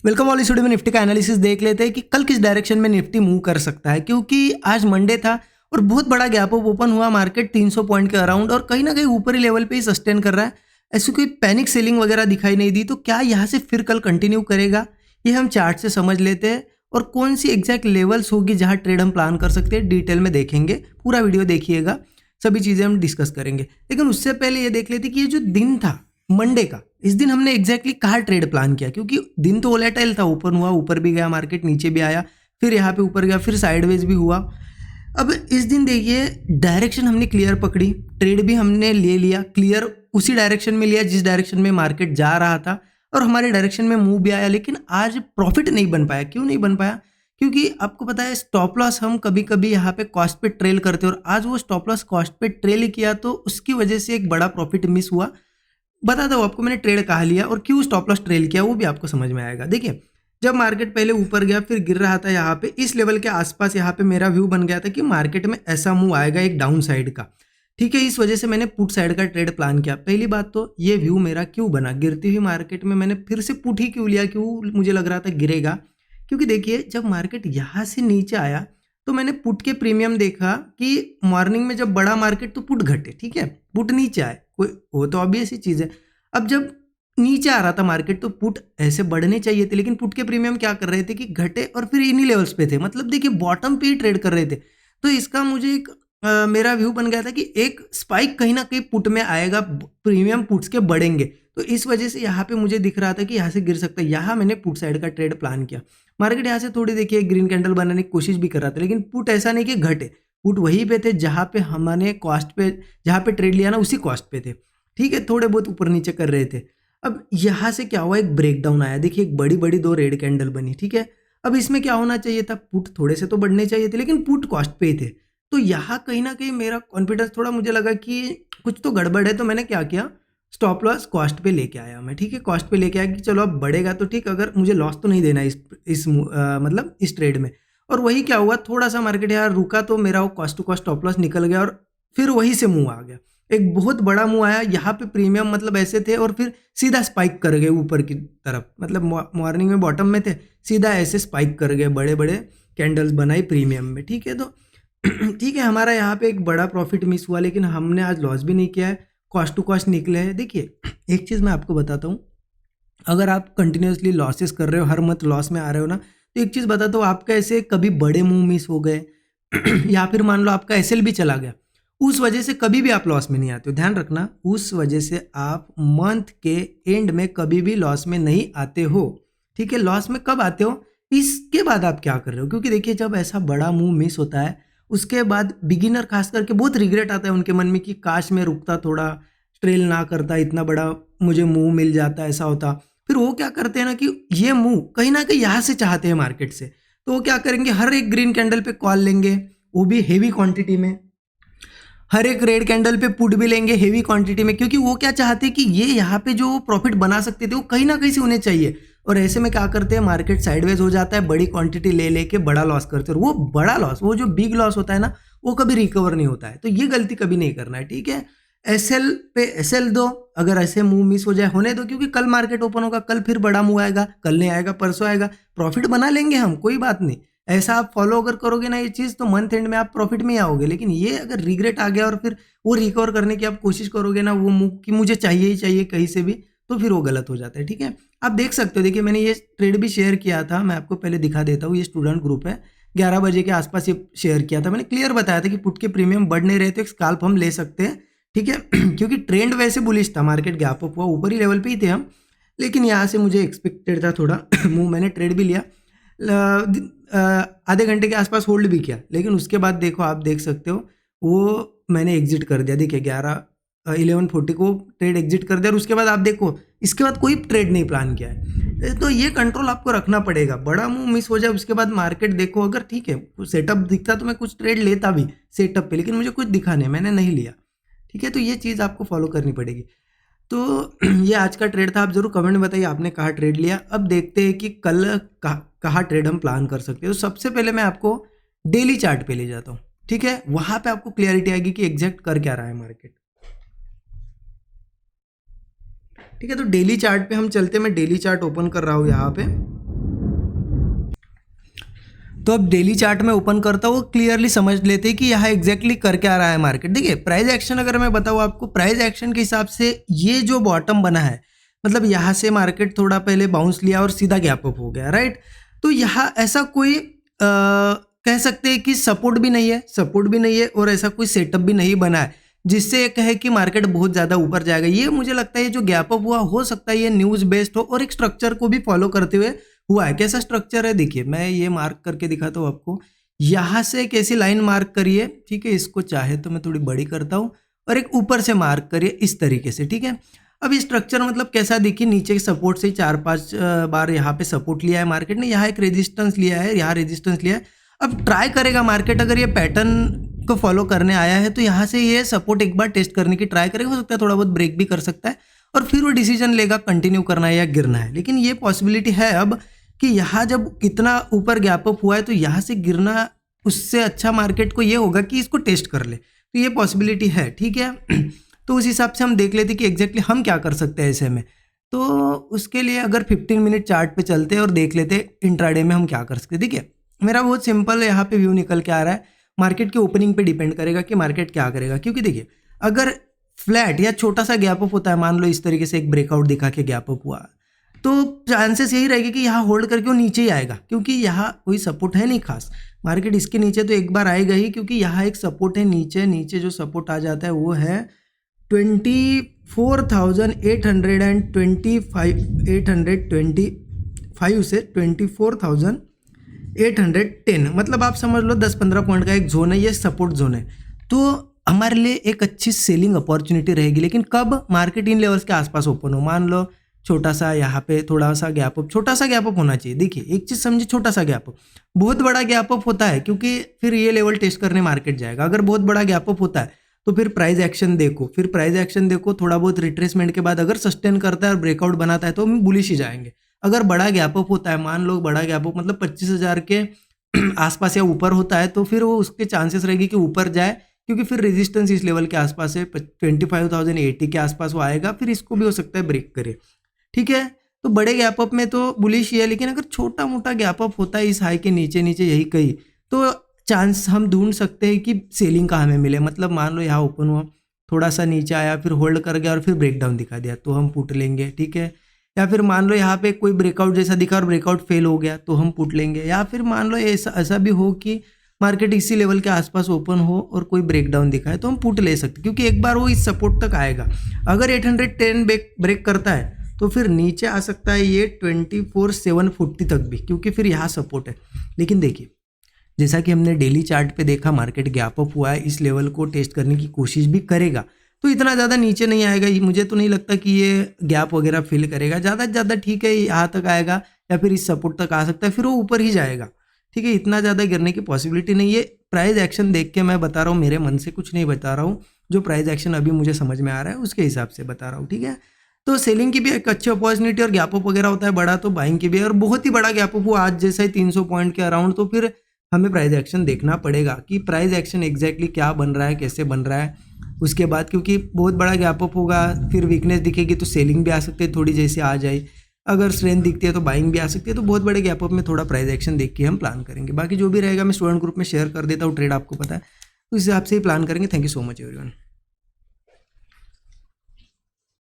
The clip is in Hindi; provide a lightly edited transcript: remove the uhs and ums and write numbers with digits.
वेलकम वाली स्टूडियो में निफ्टी का एनालिसिस देख लेते हैं कि कल किस डायरेक्शन में निफ्टी मूव कर सकता है, क्योंकि आज मंडे था और बहुत बड़ा गैप अप ओपन हुआ मार्केट 300 पॉइंट के अराउंड और कहीं ना कहीं ऊपरी लेवल पे ही सस्टेन कर रहा है। ऐसी कोई पैनिक सेलिंग वगैरह दिखाई नहीं दी, तो क्या यहाँ से फिर कल कंटिन्यू करेगा ये हम चार्ट से समझ लेते हैं और कौन सी एग्जैक्ट लेवल्स होगी जहाँ ट्रेड हम प्लान कर सकते हैं डिटेल में देखेंगे। पूरा वीडियो देखिएगा, सभी चीज़ें हम डिस्कस करेंगे। लेकिन उससे पहले ये देख लेते कि ये जो दिन था मंडे का, इस दिन हमने एग्जैक्टली कहाँ ट्रेड प्लान किया, क्योंकि दिन तो वोलेटाइल था, ओपन हुआ, ऊपर भी गया मार्केट, नीचे भी आया, फिर यहाँ पे ऊपर गया, फिर साइडवेज भी हुआ। अब इस दिन देखिए डायरेक्शन हमने क्लियर पकड़ी, ट्रेड भी हमने ले लिया क्लियर, उसी डायरेक्शन में लिया जिस डायरेक्शन में मार्केट जा रहा था और हमारे डायरेक्शन में मूव भी आया। लेकिन आज प्रॉफिट नहीं बन पाया। क्यों नहीं बन पाया? क्योंकि आपको पता है स्टॉप लॉस हम कभी कभी यहाँ पे कॉस्ट पे ट्रेल करते हैं और आज वो स्टॉप लॉस कॉस्ट पे ट्रेल किया, तो उसकी वजह से एक बड़ा प्रॉफिट मिस हुआ। बताता हूँ आपको मैंने ट्रेड कहाँ लिया और क्यों स्टॉप लॉस ट्रेल किया, वो भी आपको समझ में आएगा। देखिए जब मार्केट पहले ऊपर गया फिर गिर रहा था, यहाँ पे इस लेवल के आसपास यहाँ पे मेरा व्यू बन गया था कि मार्केट में ऐसा मूव आएगा एक डाउन साइड का, ठीक है। इस वजह से मैंने पुट साइड का ट्रेड प्लान किया। पहली बात तो ये व्यू मेरा क्यों बना, गिरती हुई मार्केट में मैंने फिर से पुट ही क्यों लिया, क्यों मुझे लग रहा था गिरेगा, क्योंकि देखिए जब मार्केट यहाँ से नीचे आया तो मैंने पुट के प्रीमियम देखा कि मॉर्निंग में जब बड़ा मार्केट तो पुट घटे, ठीक है, पुट नीचे आए, कोई वो तो ऑब्वियस ही चीज़ है। अब जब नीचे आ रहा था मार्केट तो पुट ऐसे बढ़ने चाहिए थे, लेकिन पुट के प्रीमियम क्या कर रहे थे कि घटे और फिर इन्हीं लेवल्स पे थे, मतलब देखिए बॉटम पे ही ट्रेड कर रहे थे। तो इसका मुझे एक मेरा व्यू बन गया था कि एक स्पाइक कहीं ना कहीं पुट में आएगा, प्रीमियम पुट्स के बढ़ेंगे, तो इस वजह से यहाँ पे मुझे दिख रहा था कि यहाँ से गिर सकता है। यहाँ मैंने पुट साइड का ट्रेड प्लान किया। मार्केट यहाँ से थोड़ी देखिए ग्रीन कैंडल बनाने की कोशिश भी कर रहा था, लेकिन पुट ऐसा नहीं कि घटे, पुट वहीं पे थे जहाँ पे हमने कॉस्ट पे, जहाँ पे ट्रेड लिया ना उसी कॉस्ट पे थे, ठीक है, थोड़े बहुत ऊपर नीचे कर रहे थे। अब यहाँ से क्या हुआ, एक ब्रेकडाउन आया, देखिए एक बड़ी बड़ी दो रेड कैंडल बनी, ठीक है। अब इसमें क्या होना चाहिए था, पुट थोड़े से तो बढ़ने चाहिए थे, लेकिन पुट कॉस्ट पे ही थे। तो यहाँ कहीं ना कहीं मेरा कॉन्फिडेंस थोड़ा, मुझे लगा कि कुछ तो गड़बड़ है, तो मैंने क्या किया, स्टॉप लॉस कॉस्ट पे लेके आया मैं, ठीक है, कॉस्ट पे लेके आया कि चलो अब बढ़ेगा तो ठीक, अगर मुझे लॉस तो नहीं देना मतलब इस ट्रेड में। और वही क्या हुआ, थोड़ा सा मार्केट यार रुका तो मेरा वो cost to cost stop loss निकल गया और फिर वहीं से मुंह आ गया, एक बहुत बड़ा मुंह आया यहाँ पे, प्रीमियम मतलब ऐसे थे और फिर सीधा स्पाइक कर गए ऊपर की तरफ, मतलब मॉर्निंग में बॉटम में थे, सीधा ऐसे स्पाइक कर गए, बड़े बड़े कैंडल्स बनाई प्रीमियम में, ठीक है। तो ठीक है, हमारा यहाँ पे एक बड़ा प्रॉफिट मिस हुआ, लेकिन हमने आज लॉस भी नहीं किया है, कॉस्ट टू कॉस्ट निकले हैं। देखिए एक चीज़ मैं आपको बताता हूँ, अगर आप कंटिन्यूसली लॉसेस कर रहे हो, हर मंथ लॉस में आ रहे हो ना, तो एक चीज़ बताता हूँ, आपका ऐसे कभी बड़े मूव मिस हो गए या फिर मान लो आपका एसएल भी चला गया, उस वजह से कभी भी आप लॉस में नहीं आते हो, ध्यान रखना, उस वजह से आप मंथ के एंड में कभी भी लॉस में नहीं आते हो, ठीक है। लॉस में कब आते हो, इसके बाद आप क्या कर रहे हो, क्योंकि देखिए जब ऐसा बड़ा मूव मिस होता है उसके बाद बिगिनर खास करके बहुत रिग्रेट आता है उनके मन में कि काश मैं रुकता, थोड़ा ट्रेल ना करता, इतना बड़ा मुझे मूव मिल जाता, ऐसा होता। फिर वो क्या करते हैं ना कि ये मूव कहीं ना कहीं यहाँ से चाहते हैं मार्केट से, तो वो क्या करेंगे, हर एक ग्रीन कैंडल पे कॉल लेंगे, वो भी हेवी क्वांटिटी में, हर एक रेड कैंडल पे पुट भी लेंगे हेवी क्वांटिटी में, क्योंकि वो क्या चाहते हैं कि ये यहाँ पे जो प्रॉफिट बना सकते थे वो कहीं ना कहीं से उन्हें चाहिए। और ऐसे में क्या करते हैं, मार्केट साइडवेज हो जाता है, बड़ी क्वांटिटी ले लेके बड़ा लॉस करते हैं, और वो बड़ा लॉस, वो जो बिग लॉस होता है ना, वो कभी रिकवर नहीं होता है। तो ये गलती कभी नहीं करना है, ठीक है। एसएल पे एसएल दो, अगर ऐसे मूव मिस हो जाए होने दो, क्योंकि कल मार्केट ओपन होगा, कल फिर बड़ा मूव आएगा, कल नहीं आएगा परसों आएगा, प्रॉफिट बना लेंगे हम, कोई बात नहीं। ऐसा आप फॉलो अगर करोगे ना ये चीज़, तो मंथ एंड में आप प्रॉफिट में ही आओगे। लेकिन ये अगर रिग्रेट आ गया और फिर वो रिकवर करने की आप कोशिश करोगे ना, वो मूव कि मुझे चाहिए ही चाहिए कहीं से भी, तो फिर वो गलत हो जाता है, ठीक है। आप देख सकते हो, देखिए मैंने ये ट्रेड भी शेयर किया था, मैं आपको पहले दिखा देता हूँ, ये स्टूडेंट ग्रुप है, 11 बजे के आसपास ये शेयर किया था मैंने, क्लियर बताया था कि पुट के प्रीमियम बढ़ नहीं रहे तो एक स्काल्प हम ले सकते हैं, ठीक है। क्योंकि ट्रेंड वैसे बुलिश था, मार्केट गैप अप हुआ, ऊपर ही लेवल पे ही थे हम, लेकिन यहाँ से मुझे एक्सपेक्टेड था थोड़ा मूव, मैंने ट्रेड भी लिया, आधे घंटे के आसपास होल्ड भी किया, लेकिन उसके बाद देखो, आप देख सकते हो वो मैंने एग्जिट कर दिया, देखिए 11:40 को ट्रेड एग्जिट कर दिया, और उसके बाद आप देखो इसके बाद कोई ट्रेड नहीं प्लान किया है। तो ये कंट्रोल आपको रखना पड़ेगा, बड़ा मूव मिस हो जाए उसके बाद मार्केट देखो, अगर ठीक है सेटअप दिखता तो मैं कुछ ट्रेड लेता भी सेटअप पे, लेकिन मुझे कुछ दिखा नहीं, मैंने नहीं लिया, ठीक है। तो ये चीज़ आपको फॉलो करनी पड़ेगी। तो ये आज का ट्रेड था, आप जरूर कमेंट में बताइए आपने कहाँ ट्रेड लिया। अब देखते हैं कि कल कहाँ ट्रेड हम प्लान कर सकते हैं। तो सबसे पहले मैं आपको डेली चार्ट पे ले जाता हूँ, ठीक है, वहां पे आपको क्लियरिटी आएगी कि एग्जैक्ट कर क्या रहा है मार्केट, ठीक है। तो डेली चार्ट पे हम चलते हैं, मैं डेली चार्ट ओपन कर रहा हूँ यहाँ पे, तो अब डेली चार्ट में ओपन करता हूँ, क्लियरली समझ लेते हैं कि यहाँ एग्जैक्टली कर क्या रहा है मार्केट। देखिए प्राइस एक्शन अगर मैं बताऊँ आपको, प्राइस एक्शन के हिसाब से ये जो बॉटम बना है, मतलब यहाँ से मार्केट थोड़ा पहले बाउंस लिया और सीधा गैप अप हो गया, राइट। तो यहाँ ऐसा कोई कह सकते हैं कि सपोर्ट भी नहीं है, सपोर्ट भी नहीं है, और ऐसा कोई सेटअप भी नहीं बना है जिससे कहे कि मार्केट बहुत ज़्यादा ऊपर जाएगा। ये मुझे लगता है ये जो गैप अप हुआ, हो सकता है ये न्यूज़ बेस्ड हो और एक स्ट्रक्चर को भी फॉलो करते हुए हुआ है। कैसा स्ट्रक्चर है देखिए, मैं ये मार्क करके दिखाता हूँ आपको। यहाँ से एक ऐसी लाइन मार्क करिए, ठीक है, इसको चाहे तो मैं थोड़ी बड़ी करता हूँ, और एक ऊपर से मार्क करिए इस तरीके से, ठीक है। अब स्ट्रक्चर मतलब कैसा देखिए, नीचे के सपोर्ट से 4-5 बार यहाँ पे सपोर्ट लिया है मार्केट ने, यहाँ एक रेजिस्टेंस लिया है, यहाँ रेजिस्टेंस लिया है। अब ट्राई करेगा मार्केट, अगर ये पैटर्न को फॉलो करने आया है तो यहाँ से ये सपोर्ट एक बार टेस्ट करने की ट्राई करेगा, हो सकता है थोड़ा बहुत ब्रेक भी कर सकता है, और फिर वो डिसीजन लेगा कंटिन्यू करना है या गिरना है। लेकिन ये पॉसिबिलिटी है अब कि यहाँ जब कितना ऊपर गैप अप हुआ है तो यहाँ से गिरना, उससे अच्छा मार्केट को ये होगा कि इसको टेस्ट कर ले, तो ये पॉसिबिलिटी है, ठीक है। तो उस हिसाब से हम देख लेते कि एग्जैक्टली हम क्या कर सकते हैं ऐसे में। तो उसके लिए अगर 15 मिनट चार्ट पे चलते हैं और देख लेते इंट्राडे में हम क्या कर सकते हैं। देखिए मेरा बहुत सिंपल यहाँ पे व्यू निकल के आ रहा है, मार्केट के ओपनिंग पे डिपेंड करेगा कि मार्केट क्या करेगा। क्योंकि देखिए अगर फ्लैट या छोटा सा गैप अप होता है, मान लो इस तरीके से एक ब्रेकआउट दिखा के गैप अप हुआ, तो चांसेस यही रहेगी कि यहाँ होल्ड करके वो नीचे ही आएगा, क्योंकि यहाँ कोई सपोर्ट है नहीं खास। मार्केट इसके नीचे तो एक बार आएगा ही, क्योंकि यहाँ एक सपोर्ट है नीचे, नीचे जो सपोर्ट आ जाता है वो है 24,825 से 24,810, मतलब आप समझ लो 10-15 पॉइंट का एक जोन है, ये सपोर्ट जोन है। तो हमारे लिए एक अच्छी सेलिंग अपॉर्चुनिटी रहेगी। लेकिन कब मार्केट इन लेवल्स के आसपास ओपन हो, मान लो छोटा सा यहाँ पे थोड़ा सा गैप अप, छोटा सा गैप अप होना चाहिए। देखिए एक चीज़ समझिए, छोटा सा गैप अप, बहुत बड़ा गैप अप होता है क्योंकि फिर ये लेवल टेस्ट करने मार्केट जाएगा। अगर बहुत बड़ा गैप अप होता है तो फिर प्राइस एक्शन देखो, फिर प्राइस एक्शन देखो, थोड़ा बहुत रिट्रेसमेंट के बाद अगर सस्टेन करता है और ब्रेकआउट बनाता है तो हम बुलिश ही जाएंगे। अगर बड़ा गैप अप होता है, मान लो बड़ा गैप अप मतलब 25,000 के आसपास या ऊपर होता है, तो फिर वो उसके चांसेस रहेगी कि ऊपर जाए, क्योंकि फिर रेजिस्टेंस इस लेवल के आसपास है, 25,080 के आसपास वो आएगा, फिर इसको भी हो सकता है ब्रेक करे, ठीक है। तो बड़े गैप अप में तो बुलिश ही है। लेकिन अगर छोटा मोटा गैप अप होता है इस हाई के नीचे नीचे यही कहीं, तो चांस हम ढूंढ सकते हैं कि सेलिंग का हमें मिले। मतलब मान लो यहाँ ओपन हुआ, थोड़ा सा नीचे आया, फिर होल्ड कर गया और फिर ब्रेकडाउन दिखा दिया, तो हम पुट लेंगे, ठीक है। या फिर मान लो यहाँ पे कोई ब्रेकआउट जैसा दिखा और ब्रेकआउट फेल हो गया तो हम पुट लेंगे। या फिर मान लो ऐसा भी हो कि मार्केट इसी लेवल के आसपास ओपन हो और कोई ब्रेकडाउन दिखाए तो हम पुट ले सकते हैं, क्योंकि एक बार वो इस सपोर्ट तक आएगा। अगर 810 ब्रेक करता है तो फिर नीचे आ सकता है ये 24,740 तक भी, क्योंकि फिर यहाँ सपोर्ट है। लेकिन देखिए जैसा कि हमने डेली चार्ट पे देखा, मार्केट गैप अप हुआ है, इस लेवल को टेस्ट करने की कोशिश भी करेगा, तो इतना ज़्यादा नीचे नहीं आएगा। मुझे तो नहीं लगता कि ये गैप वगैरह फिल करेगा, ज़्यादा से ज़्यादा ठीक है यहाँ तक आएगा या फिर इस सपोर्ट तक आ सकता है, फिर वो ऊपर ही जाएगा, ठीक है। इतना ज़्यादा गिरने की पॉसिबिलिटी नहीं है। प्राइस एक्शन देख के मैं बता रहा हूँ, मेरे मन से कुछ नहीं बता रहा हूँ, जो प्राइस एक्शन अभी मुझे समझ में आ रहा है उसके हिसाब से बता रहा हूँ, ठीक है। तो सेलिंग की भी एक अच्छी अपॉर्चुनिटी और गैप अप वगैरह होता है बड़ा, तो बाइंग की भी है। और बहुत ही बड़ा गैप अप हुआ आज जैसा ही 300 पॉइंट के अराउंड, तो फिर हमें प्राइस एक्शन देखना पड़ेगा कि प्राइस एक्शन एग्जैक्टली क्या बन रहा है, कैसे बन रहा है उसके बाद। क्योंकि बहुत बड़ा गैप अप होगा, फिर वीकनेस दिखेगी तो सेलिंग भी आ सकती है, थोड़ी जैसे आ जाए। अगर स्ट्रेंथ दिखती है तो बाइंग भी आ सकती है। तो बहुत बड़े गैप अप में थोड़ा प्राइस एक्शन देख के हम प्लान करेंगे। बाकी जो भी रहेगा मैं स्टूडेंट ग्रुप में शेयर कर देता हूँ, ट्रेड आपको पता है, उस हिसाब से ही प्लान करेंगे। Thank you so much everyone.